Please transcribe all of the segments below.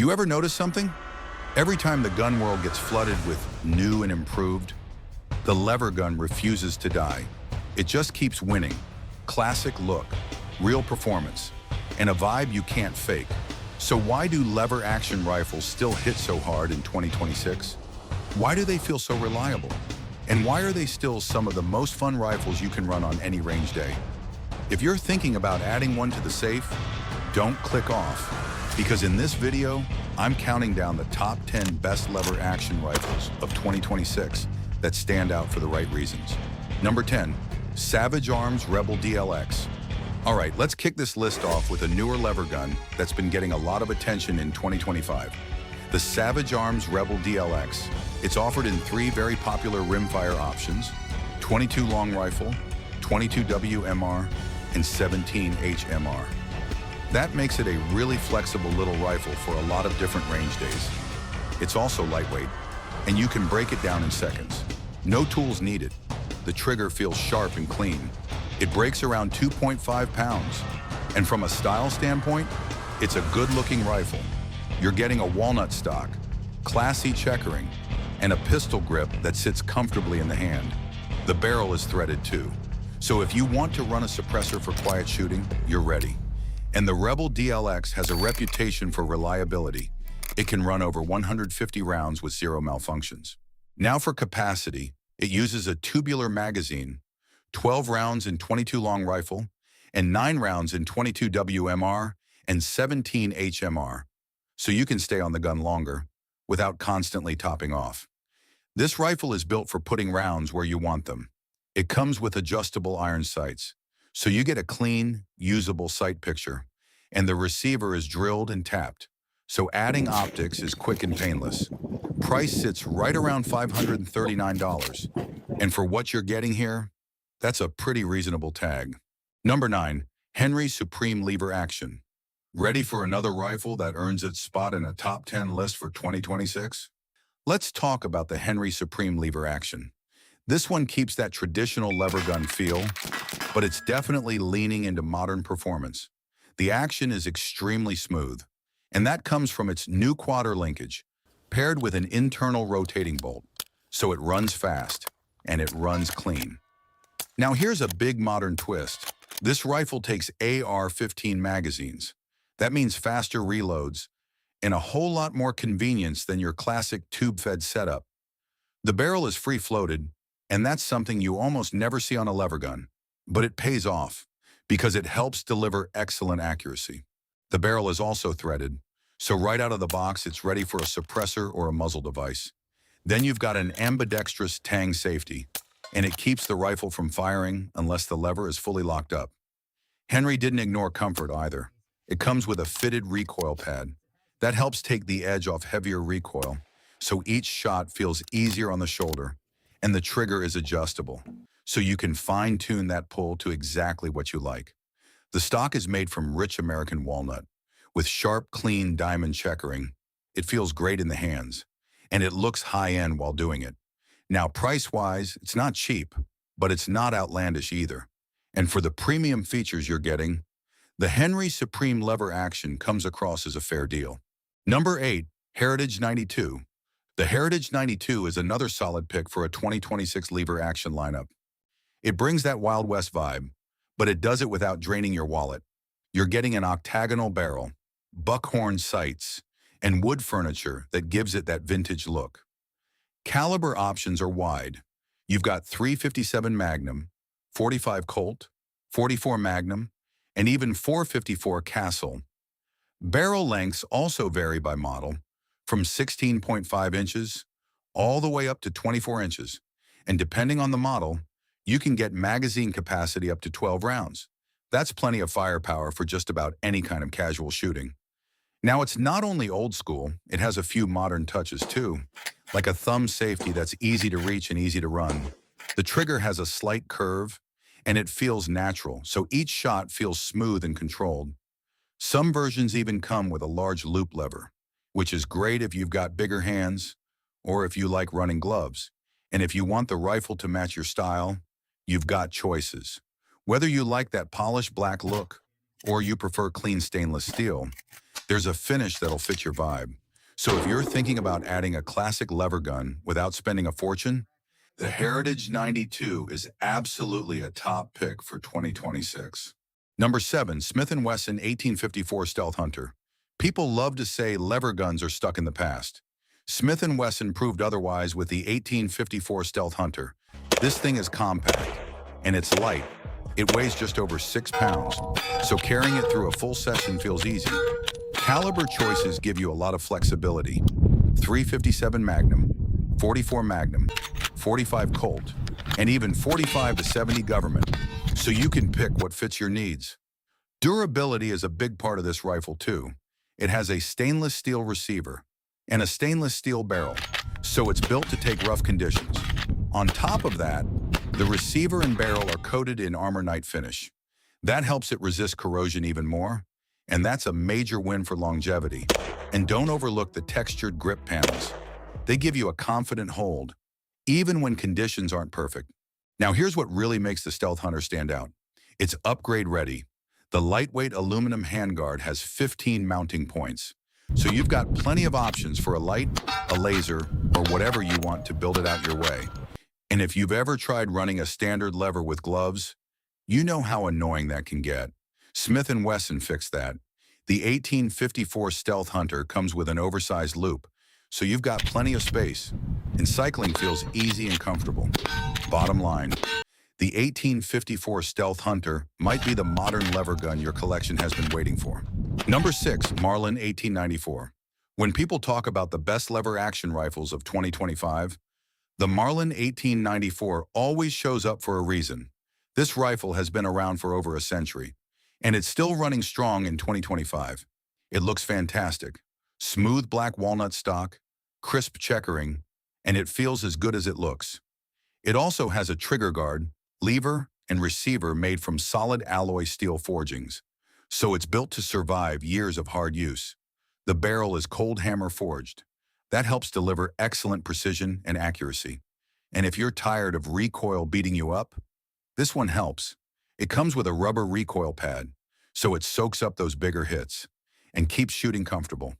You ever notice something? Every time the gun world gets flooded with new and improved, the lever gun refuses to die. It just keeps winning. Classic look, real performance, and a vibe you can't fake. So why do lever action rifles still hit so hard in 2026? Why do they feel so reliable? And why are they still some of the most fun rifles you can run on any range day? If you're thinking about adding one to the safe, don't click off, because in this video, I'm counting down the top 10 best lever action rifles of 2026 that stand out for the right reasons. Number 10, Savage Arms Rebel DLX. All right, let's kick this list off with a newer lever gun that's been getting a lot of attention in 2025. The Savage Arms Rebel DLX. It's offered in three very popular rimfire options: 22 long rifle, 22 WMR, and 17 HMR. That makes it a really flexible little rifle for a lot of different range days. It's also lightweight, and you can break it down in seconds. No tools needed. The trigger feels sharp and clean. It breaks around 2.5 pounds. And from a style standpoint, it's a good-looking rifle. You're getting a walnut stock, classy checkering, and a pistol grip that sits comfortably in the hand. The barrel is threaded too. So if you want to run a suppressor for quiet shooting, you're ready. And the Rebel DLX has a reputation for reliability. It can run over 150 rounds with zero malfunctions. Now for capacity, it uses a tubular magazine, 12 rounds in 22 long rifle, and 9 rounds in 22 WMR and 17 HMR, so you can stay on the gun longer without constantly topping off. This rifle is built for putting rounds where you want them. It comes with adjustable iron sights, so you get a clean, usable sight picture, and the receiver is drilled and tapped, so adding optics is quick and painless. Price sits right around $539, and for what you're getting here, that's a pretty reasonable tag. Number 9, Henry Supreme Lever Action. Ready for another rifle that earns its spot in a top 10 list for 2026? Let's talk about the Henry Supreme Lever Action. This one keeps that traditional lever gun feel, but it's definitely leaning into modern performance. The action is extremely smooth, and that comes from its new quarter linkage, paired with an internal rotating bolt, so it runs fast, and it runs clean. Now here's a big modern twist. This rifle takes AR-15 magazines. That means faster reloads, and a whole lot more convenience than your classic tube-fed setup. The barrel is free-floated, and that's something you almost never see on a lever gun, but it pays off because it helps deliver excellent accuracy. The barrel is also threaded, so right out of the box it's ready for a suppressor or a muzzle device. Then you've got an ambidextrous tang safety, and it keeps the rifle from firing unless the lever is fully locked up. Henry didn't ignore comfort either. It comes with a fitted recoil pad. That helps take the edge off heavier recoil, so each shot feels easier on the shoulder, and the trigger is adjustable, so you can fine-tune that pull to exactly what you like. The stock is made from rich American walnut, with sharp, clean diamond checkering. It feels great in the hands, and it looks high-end while doing it. Now, price-wise, it's not cheap, but it's not outlandish either. And for the premium features you're getting, the Henry Supreme Lever Action comes across as a fair deal. Number 8, Heritage 92. The Heritage 92 is another solid pick for a 2026 lever action lineup. It brings that Wild West vibe, but it does it without draining your wallet. You're getting an octagonal barrel, buckhorn sights, and wood furniture that gives it that vintage look. Caliber options are wide. You've got .357 Magnum, .45 Colt, .44 Magnum, and even .454 Castle. Barrel lengths also vary by model, from 16.5 inches all the way up to 24 inches, and depending on the model, you can get magazine capacity up to 12 rounds. That's plenty of firepower for just about any kind of casual shooting. Now, it's not only old school, it has a few modern touches too, like a thumb safety that's easy to reach and easy to run. The trigger has a slight curve, and it feels natural, so each shot feels smooth and controlled. Some versions even come with a large loop lever, which is great if you've got bigger hands or if you like running gloves. And if you want the rifle to match your style, you've got choices. Whether you like that polished black look or you prefer clean stainless steel, There's a finish that'll fit your vibe. So if you're thinking about adding a classic lever gun without spending a fortune, the Heritage 92 is absolutely a top pick for 2026. Number 7, Smith & Wesson 1854 Stealth Hunter. People love to say lever guns are stuck in the past. Smith & Wesson proved otherwise with the 1854 Stealth Hunter. This thing is compact, and it's light. It weighs just over 6 pounds, so carrying it through a full session feels easy. Caliber choices give you a lot of flexibility. 357 Magnum, 44 Magnum, 45 Colt, and even 45 to 70 Government, so you can pick what fits your needs. Durability is a big part of this rifle too. It has a stainless steel receiver and a stainless steel barrel, so it's built to take rough conditions. On top of that, the receiver and barrel are coated in Armor Night finish. That helps it resist corrosion even more, and that's a major win for longevity. And don't overlook the textured grip panels. They give you a confident hold, even when conditions aren't perfect. Now here's what really makes the Stealth Hunter stand out. It's upgrade ready. The lightweight aluminum handguard has 15 mounting points, so you've got plenty of options for a light, a laser, or whatever you want to build it out your way. And if you've ever tried running a standard lever with gloves, you know how annoying that can get. Smith & Wesson fixed that. The 1854 Stealth Hunter comes with an oversized loop, so you've got plenty of space, and cycling feels easy and comfortable. Bottom line, the 1854 Stealth Hunter might be the modern lever gun your collection has been waiting for. Number 6, Marlin 1894. When people talk about the best lever action rifles of 2025, the Marlin 1894 always shows up for a reason. This rifle has been around for over a century, and it's still running strong in 2025. It looks fantastic. Smooth black walnut stock, crisp checkering, and it feels as good as it looks. It also has a trigger guard, lever, and receiver made from solid alloy steel forgings, so it's built to survive years of hard use. The barrel is cold hammer forged. That helps deliver excellent precision and accuracy. And if you're tired of recoil beating you up, this one helps. It comes with a rubber recoil pad, so it soaks up those bigger hits and keeps shooting comfortable.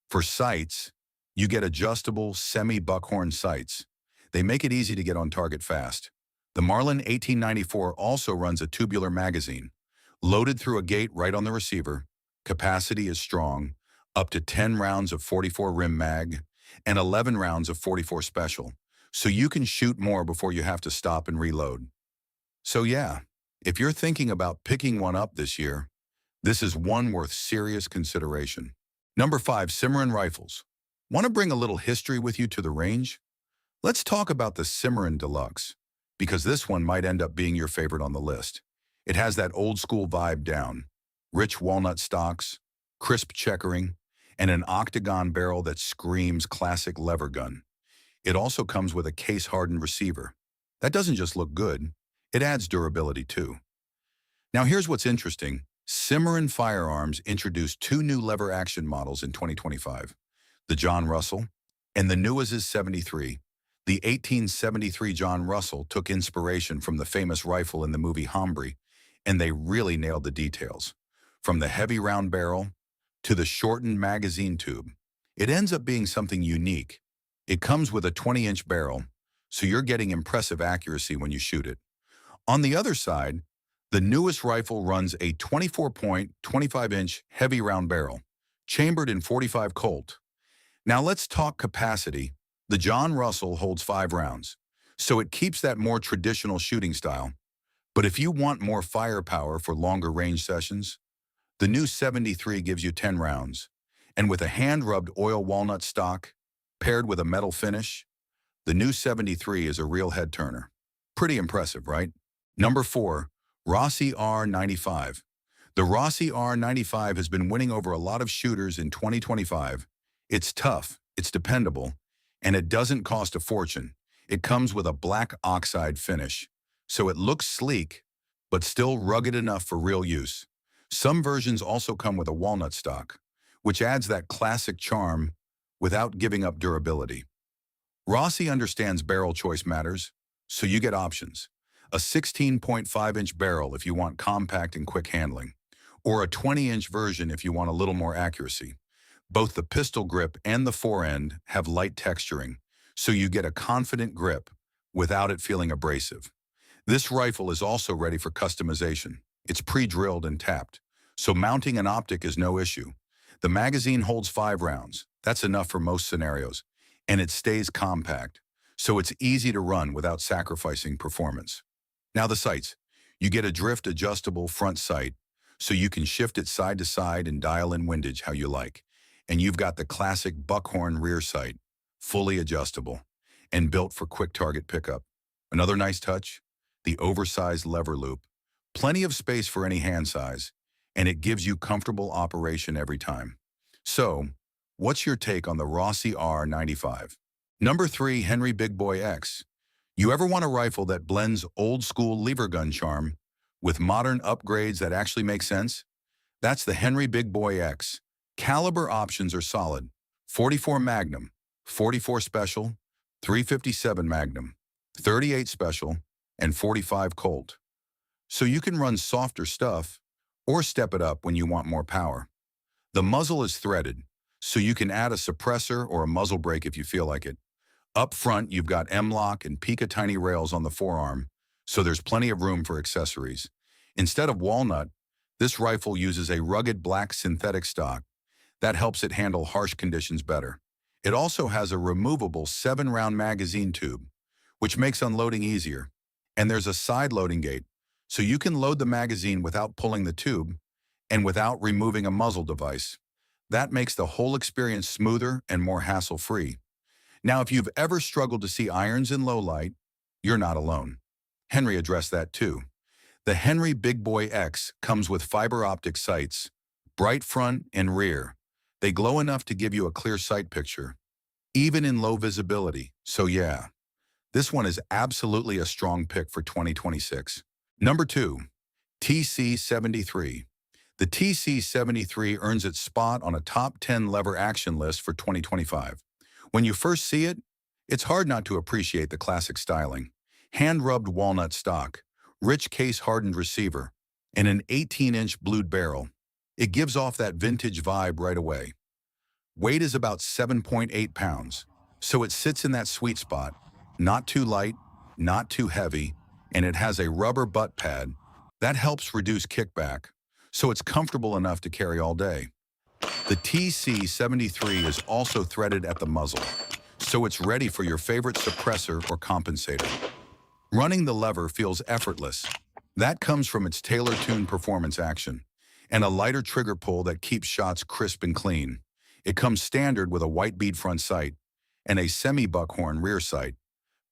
For sights, you get adjustable semi-buckhorn sights. They make it easy to get on target fast. The Marlin 1894 also runs a tubular magazine, loaded through a gate right on the receiver. Capacity is strong, up to 10 rounds of 44 rim mag and 11 rounds of 44 special, so you can shoot more before you have to stop and reload. So yeah, if you're thinking about picking one up this year, this is one worth serious consideration. Number 5, Cimarron Rifles. Want to bring a little history with you to the range? Let's talk about the Cimarron Deluxe, because this one might end up being your favorite on the list. It has that old school vibe down, rich walnut stocks, crisp checkering, and an octagon barrel that screams classic lever gun. It also comes with a case-hardened receiver. That doesn't just look good, it adds durability too. Now here's what's interesting. Cimarron Firearms introduced 2 new lever action models in 2025, the John Russell and the newest 73. The 1873 John Russell took inspiration from the famous rifle in the movie Hombre, and they really nailed the details. From the heavy round barrel to the shortened magazine tube, it ends up being something unique. It comes with a 20-inch barrel, so you're getting impressive accuracy when you shoot it. On the other side, the newest rifle runs a 24-point, 25-inch heavy round barrel, chambered in 45 Colt. Now let's talk capacity. The John Russell holds 5 rounds, so it keeps that more traditional shooting style. But if you want more firepower for longer range sessions, the new 73 gives you 10 rounds. And with a hand-rubbed oil walnut stock, paired with a metal finish, the new 73 is a real head-turner. Pretty impressive, right? Number 4, Rossi R95. The Rossi R95 has been winning over a lot of shooters in 2025. It's tough, it's dependable, and it doesn't cost a fortune. It comes with a black oxide finish, so it looks sleek, but still rugged enough for real use. Some versions also come with a walnut stock, which adds that classic charm without giving up durability. Rossi understands barrel choice matters, so you get options. A 16.5-inch barrel if you want compact and quick handling, or a 20-inch version if you want a little more accuracy. Both the pistol grip and the forend have light texturing, so you get a confident grip without it feeling abrasive. This rifle is also ready for customization. It's pre-drilled and tapped, so mounting an optic is no issue. The magazine holds 5 rounds. That's enough for most scenarios. And it stays compact, so it's easy to run without sacrificing performance. Now the sights. You get a drift adjustable front sight, so you can shift it side to side and dial in windage how you like. And you've got the classic buckhorn rear sight, fully adjustable, and built for quick target pickup. Another nice touch, the oversized lever loop. Plenty of space for any hand size, and it gives you comfortable operation every time. So, what's your take on the Rossi R95? Number 3, Henry Big Boy X. You ever want a rifle that blends old-school lever gun charm with modern upgrades that actually make sense? That's the Henry Big Boy X. Caliber options are solid. 44 Magnum, 44 Special, 357 Magnum, 38 Special, and 45 Colt. So you can run softer stuff or step it up when you want more power. The muzzle is threaded, so you can add a suppressor or a muzzle brake if you feel like it. Up front, you've got M-lock and Picatinny rails on the forearm, so there's plenty of room for accessories. Instead of walnut, this rifle uses a rugged black synthetic stock that helps it handle harsh conditions better. It also has a removable 7-round magazine tube, which makes unloading easier. And there's a side loading gate, so you can load the magazine without pulling the tube and without removing a muzzle device. That makes the whole experience smoother and more hassle-free. Now, if you've ever struggled to see irons in low light, you're not alone. Henry addressed that too. The Henry Big Boy X comes with fiber optic sights, bright front and rear. They glow enough to give you a clear sight picture, even in low visibility. So yeah, this one is absolutely a strong pick for 2026. Number 2, TC73. The TC73 earns its spot on a top 10 lever action list for 2025. When you first see it, it's hard not to appreciate the classic styling. Hand-rubbed walnut stock, rich case-hardened receiver, and an 18-inch blued barrel. It gives off that vintage vibe right away. Weight is about 7.8 pounds, so it sits in that sweet spot. Not too light, not too heavy, and it has a rubber butt pad that helps reduce kickback, so it's comfortable enough to carry all day. The TC73 is also threaded at the muzzle, so it's ready for your favorite suppressor or compensator. Running the lever feels effortless. That comes from its tailor-tuned performance action and a lighter trigger pull that keeps shots crisp and clean. It comes standard with a white bead front sight and a semi-buckhorn rear sight.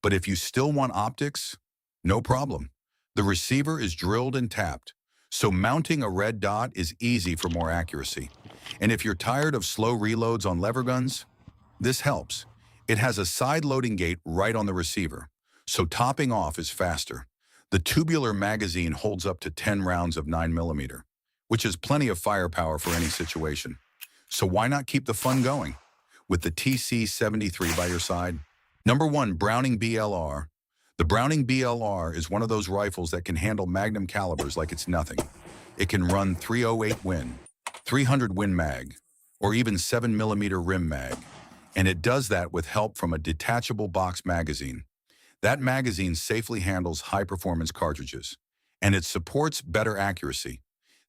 But if you still want optics, no problem. The receiver is drilled and tapped, so mounting a red dot is easy for more accuracy. And if you're tired of slow reloads on lever guns, this helps. It has a side loading gate right on the receiver, so topping off is faster. The tubular magazine holds up to 10 rounds of 9mm, which is plenty of firepower for any situation. So why not keep the fun going with the TC73 by your side? Number 1, Browning BLR. The Browning BLR is one of those rifles that can handle magnum calibers like it's nothing. It can run 308 Win, 300 Win mag, or even 7mm rim mag. And it does that with help from a detachable box magazine. That magazine safely handles high-performance cartridges, and it supports better accuracy.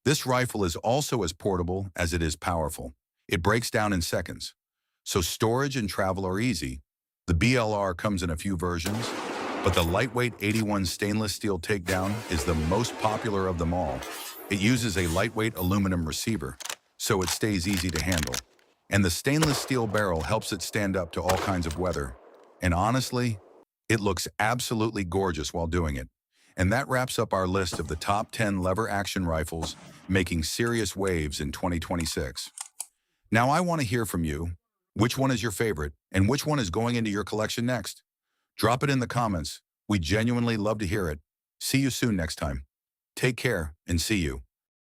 This rifle is also as portable as it is powerful. It breaks down in seconds, so storage and travel are easy. The BLR comes in a few versions, but the lightweight 81 stainless steel takedown is the most popular of them all. It uses a lightweight aluminum receiver, so it stays easy to handle. And the stainless steel barrel helps it stand up to all kinds of weather. And honestly, it looks absolutely gorgeous while doing it. And that wraps up our list of the top 10 lever action rifles making serious waves in 2026. Now I want to hear from you. Which one is your favorite, and which one is going into your collection next? Drop it in the comments. We genuinely love to hear it. See you soon next time. Take care, and see you.